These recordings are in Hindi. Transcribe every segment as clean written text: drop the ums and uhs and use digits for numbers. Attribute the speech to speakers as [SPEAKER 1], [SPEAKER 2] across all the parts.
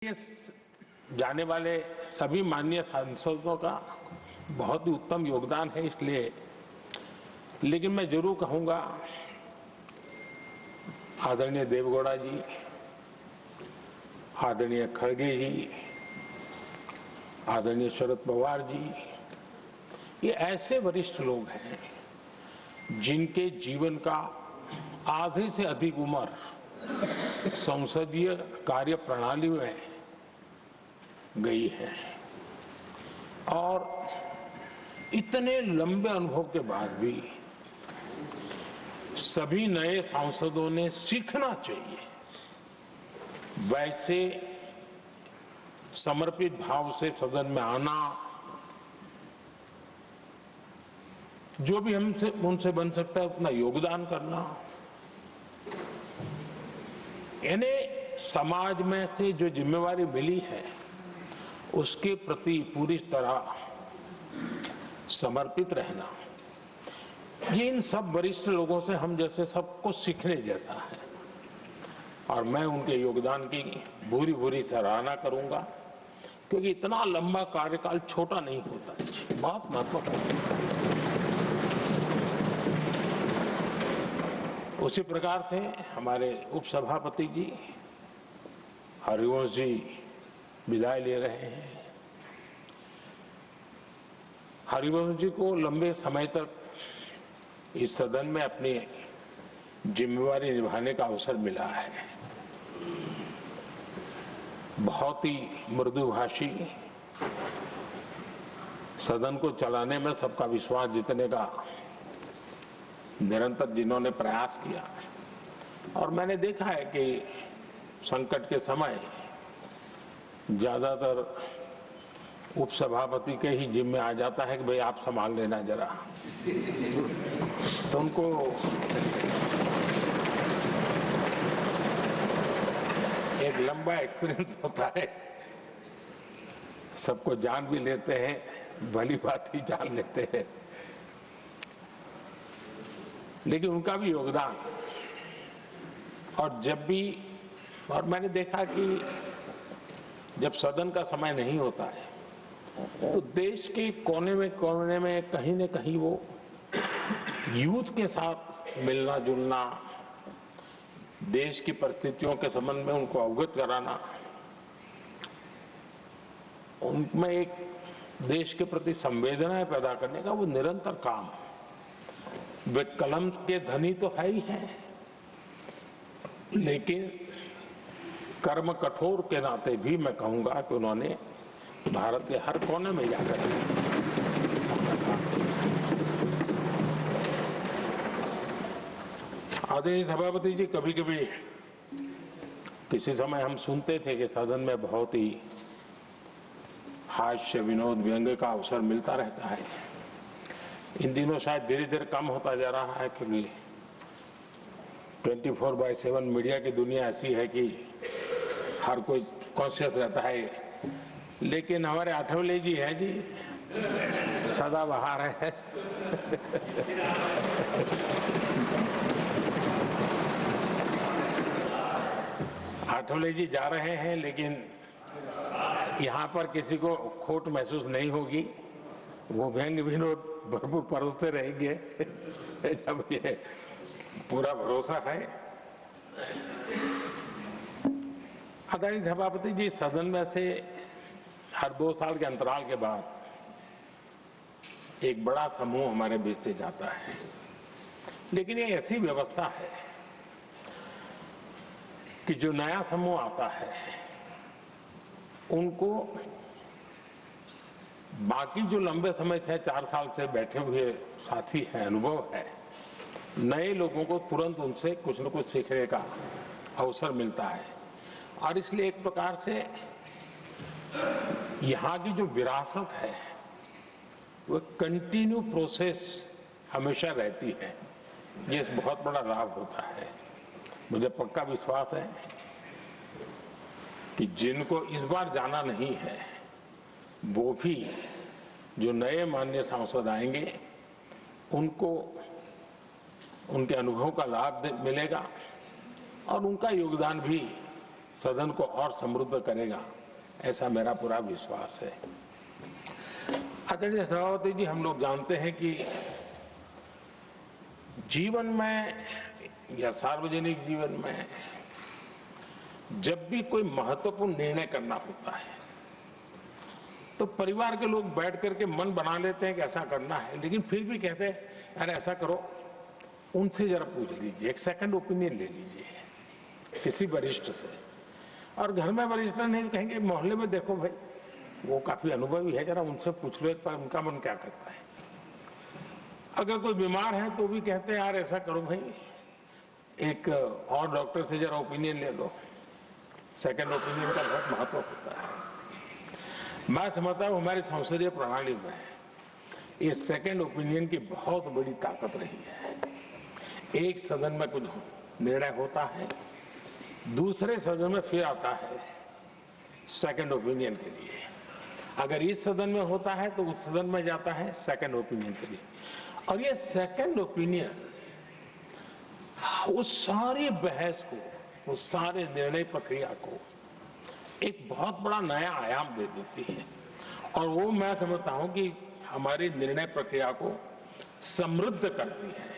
[SPEAKER 1] ये जाने वाले सभी माननीय सांसदों का बहुत ही उत्तम योगदान है, इसलिए लेकिन मैं जरूर कहूंगा आदरणीय देवेगौड़ा जी, आदरणीय खड़गे जी, आदरणीय शरद पवार जी, ये ऐसे वरिष्ठ लोग हैं जिनके जीवन का आधे से अधिक उम्र संसदीय कार्य प्रणाली में गई है और इतने लंबे अनुभव के बाद भी सभी नए सांसदों ने सीखना चाहिए वैसे समर्पित भाव से सदन में आना, जो भी हमसे उनसे बन सकता है उतना योगदान करना, इन्हें समाज में से जो जिम्मेवारी मिली है उसके प्रति पूरी तरह समर्पित रहना, ये इन सब वरिष्ठ लोगों से हम जैसे सबको सीखने जैसा है और मैं उनके योगदान की भूरी भूरी सराहना करूंगा, क्योंकि इतना लंबा कार्यकाल छोटा नहीं होता है, बहुत महत्वपूर्ण है। उसी प्रकार से हमारे उपसभापति जी हरिवंश जी विदाई ले रहे हैं। हरिवंश जी को लंबे समय तक इस सदन में अपनी जिम्मेवारी निभाने का अवसर मिला है। बहुत ही मृदुभाषी, सदन को चलाने में सबका विश्वास जीतने का निरंतर जिन्होंने प्रयास किया और मैंने देखा है कि संकट के समय ज्यादातर उपसभापति के ही जिम्मे आ जाता है कि भाई आप संभाल लेना जरा, तो उनको एक लंबा एक्सपीरियंस होता है, सबको जान भी लेते हैं, भली बात ही जान लेते हैं, लेकिन उनका भी योगदान और जब भी, और मैंने देखा कि जब सदन का समय नहीं होता है तो देश के कोने में कहीं न कहीं वो यूथ के साथ मिलना जुलना, देश की परिस्थितियों के संबंध में उनको अवगत कराना, उनमें एक देश के प्रति संवेदनाएं पैदा करने का वो निरंतर काम, वे कलम के धनी तो है ही हैं, लेकिन कर्म कठोर के नाते भी मैं कहूंगा कि उन्होंने भारत के हर कोने में जाकर आदरणीय सभापति जी, कभी कभी किसी समय हम सुनते थे कि सदन में बहुत ही हास्य विनोद व्यंग्य का अवसर मिलता रहता है। इन दिनों शायद धीरे धीरे कम होता जा रहा है, क्योंकि 24/7 मीडिया की दुनिया ऐसी है कि हर कोई कॉन्शियस रहता है, लेकिन हमारे आठवले जी हैं जी, सदाबहार है। आठवले जी जा रहे हैं, लेकिन यहाँ पर किसी को खोट महसूस नहीं होगी, वो व्यंग्य विनोद भरपूर परोसते रहेंगे, जब ये पूरा भरोसा है। आदरणीय सभापति जी, सदन में से हर 2 साल के अंतराल के बाद एक बड़ा समूह हमारे बीच से जाता है, लेकिन ये ऐसी व्यवस्था है कि जो नया समूह आता है उनको बाकी जो लंबे समय से 4 साल से बैठे हुए साथी हैं, अनुभव है, नए लोगों को तुरंत उनसे कुछ न कुछ सीखने का अवसर मिलता है और इसलिए एक प्रकार से यहाँ की जो विरासत है वो कंटिन्यू प्रोसेस हमेशा रहती है, ये बहुत बड़ा लाभ होता है। मुझे पक्का विश्वास है कि जिनको इस बार जाना नहीं है वो भी जो नए माननीय सांसद आएंगे उनको उनके अनुभव का लाभ मिलेगा और उनका योगदान भी सदन को और समृद्ध करेगा, ऐसा मेरा पूरा विश्वास है। आदरणीय सभापति जी, हम लोग जानते हैं कि जीवन में या सार्वजनिक जीवन में जब भी कोई महत्वपूर्ण निर्णय करना होता है तो परिवार के लोग बैठ करके मन बना लेते हैं कि ऐसा करना है, लेकिन फिर भी कहते हैं अरे ऐसा करो, उनसे जरा पूछ लीजिए, एक सेकंड ओपिनियन ले लीजिए किसी वरिष्ठ से। और घर में वरिष्ठ नहीं कहेंगे, मोहल्ले में देखो भाई वो काफी अनुभवी है, जरा उनसे पूछ लो एक बार उनका मन क्या करता है। अगर कोई बीमार है तो भी कहते हैं यार ऐसा करो भाई, एक और डॉक्टर से जरा ओपिनियन ले लो। सेकंड ओपिनियन का बहुत महत्व होता है। मैं समझता हूं हमारी संसदीय प्रणाली में ये सेकंड ओपिनियन की बहुत बड़ी ताकत रही है। एक सदन में कुछ निर्णय होता है, दूसरे सदन में फिर आता है सेकंड ओपिनियन के लिए। अगर इस सदन में होता है तो उस सदन में जाता है सेकंड ओपिनियन के लिए। और ये सेकंड ओपिनियन उस सारी बहस को, उस सारे निर्णय प्रक्रिया को एक बहुत बड़ा नया आयाम दे देती है। और वो मैं समझता हूं कि हमारी निर्णय प्रक्रिया को समृद्ध करती है।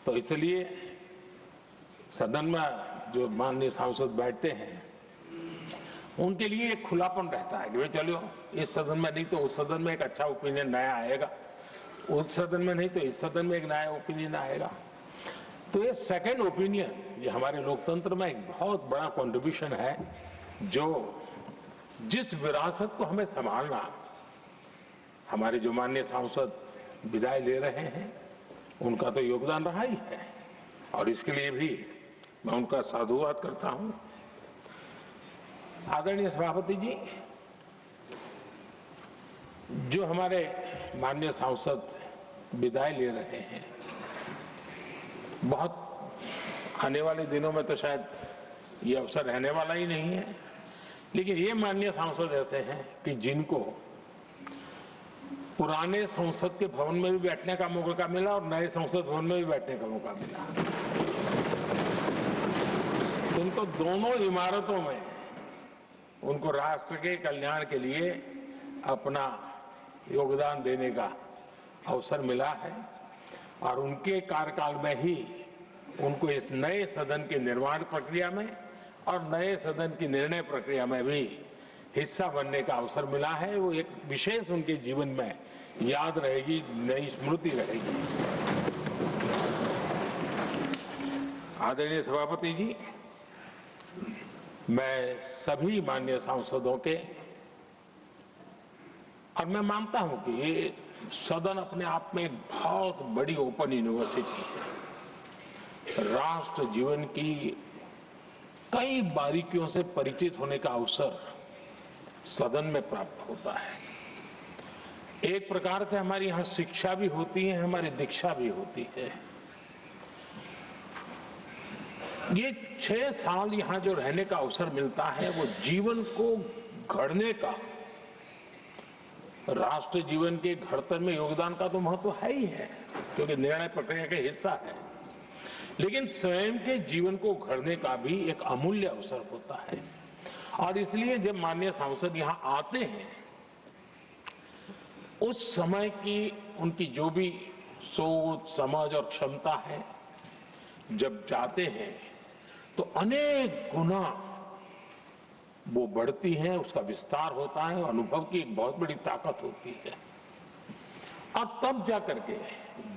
[SPEAKER 1] तो इसलिए सदन में जो माननीय सांसद बैठते हैं उनके लिए एक खुलापन रहता है कि भाई चलो इस सदन में नहीं तो उस सदन में एक अच्छा ओपिनियन नया आएगा, उस सदन में नहीं तो इस सदन में एक नया ओपिनियन आएगा। तो ये सेकंड ओपिनियन ये हमारे लोकतंत्र में एक बहुत बड़ा कंट्रीब्यूशन है, जो जिस विरासत को हमें संभालना हमारे जो माननीय सांसद विदाई ले रहे हैं उनका तो योगदान रहा ही है, और इसके लिए भी मैं उनका साधुवाद करता हूं। आदरणीय सभापति जी, जो हमारे माननीय सांसद विदाई ले रहे हैं, बहुत आने वाले दिनों में तो शायद ये अवसर रहने वाला ही नहीं है, लेकिन ये माननीय सांसद ऐसे हैं कि जिनको पुराने संसद के भवन में भी बैठने का मौका मिला और नए संसद भवन में भी बैठने का मौका मिला। उनको दोनों इमारतों में उनको राष्ट्र के कल्याण के लिए अपना योगदान देने का अवसर मिला है, और उनके कार्यकाल में ही उनको इस नए सदन के निर्माण प्रक्रिया में और नए सदन की निर्णय प्रक्रिया में भी हिस्सा बनने का अवसर मिला है। वो एक विशेष उनके जीवन में याद रहेगी, नई स्मृति रहेगी। आदरणीय सभापति जी, मैं सभी माननीय सांसदों के, और मैं मानता हूं कि ये सदन अपने आप में एक बहुत बड़ी ओपन यूनिवर्सिटी है। राष्ट्र जीवन की कई बारीकियों से परिचित होने का अवसर सदन में प्राप्त होता है। एक प्रकार से हमारी यहां शिक्षा भी होती है, हमारी दीक्षा भी होती है। ये 6 साल यहां जो रहने का अवसर मिलता है वो जीवन को गढ़ने का, राष्ट्र जीवन के घड़तर में योगदान का तो महत्व है ही है क्योंकि निर्णय प्रक्रिया का हिस्सा है, लेकिन स्वयं के जीवन को गढ़ने का भी एक अमूल्य अवसर होता है। और इसलिए जब माननीय सांसद यहां आते हैं, उस समय की उनकी जो भी सोच, समझ और क्षमता है, जब जाते हैं तो अनेक गुना वो बढ़ती है, उसका विस्तार होता है, अनुभव की एक बहुत बड़ी ताकत होती है। और तब जाकर के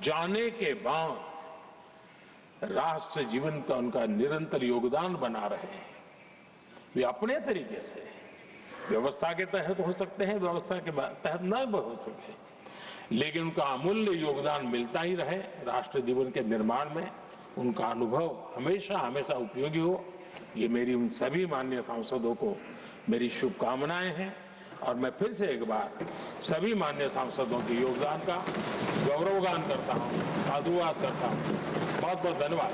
[SPEAKER 1] जाने के बाद राष्ट्र जीवन का उनका निरंतर योगदान बना रहे। वे अपने तरीके से व्यवस्था के तहत हो सकते हैं, व्यवस्था के तहत न हो सके, लेकिन उनका अमूल्य योगदान मिलता ही रहे राष्ट्र जीवन के निर्माण में। उनका अनुभव हमेशा हमेशा उपयोगी हो, ये मेरी उन सभी माननीय सांसदों को मेरी शुभकामनाएं हैं। और मैं फिर से एक बार सभी माननीय सांसदों के योगदान का गौरवगान करता हूं, साधुवाद करता हूं। बहुत बहुत धन्यवाद।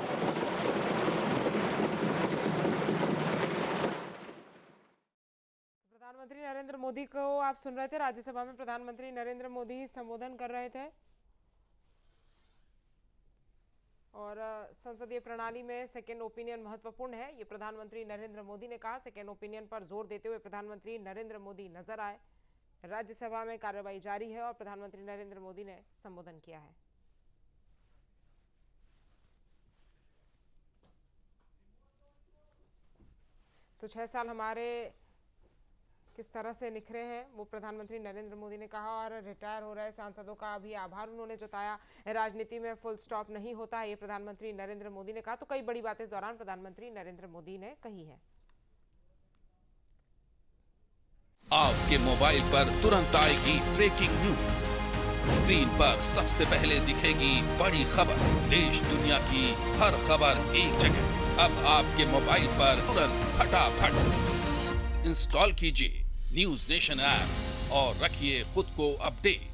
[SPEAKER 2] प्रधानमंत्री नरेंद्र मोदी को आप सुन रहे थे। राज्यसभा में प्रधानमंत्री नरेंद्र मोदी संबोधन कर रहे थे और संसदीय प्रणाली में सेकेंड ओपिनियन महत्वपूर्ण है, ये प्रधानमंत्री नरेंद्र मोदी ने कहा। सेकेंड ओपिनियन पर जोर देते हुए प्रधानमंत्री नरेंद्र मोदी नजर आए। राज्यसभा में कार्यवाही जारी है और प्रधानमंत्री नरेंद्र मोदी ने संबोधन किया है। तो 6 साल हमारे किस तरह से निखरे हैं वो प्रधानमंत्री नरेंद्र मोदी ने कहा। और रिटायर हो रहे सांसदों का भी आभार उन्होंने जताया। राजनीति में फुल स्टॉप नहीं होता है, ये प्रधानमंत्री नरेंद्र मोदी ने कहा। तो कई बड़ी बातें इस दौरान प्रधानमंत्री नरेंद्र मोदी ने कही है।
[SPEAKER 3] आपके मोबाइल पर तुरंत आएगी ब्रेकिंग न्यूज। स्क्रीन पर सबसे पहले दिखेगी बड़ी खबर। देश दुनिया की हर खबर एक जगह। अब आपके मोबाइल पर तुरंत फटाफट इंस्टॉल कीजिए न्यूज नेशन ऐप और रखिए खुद को अपडेट।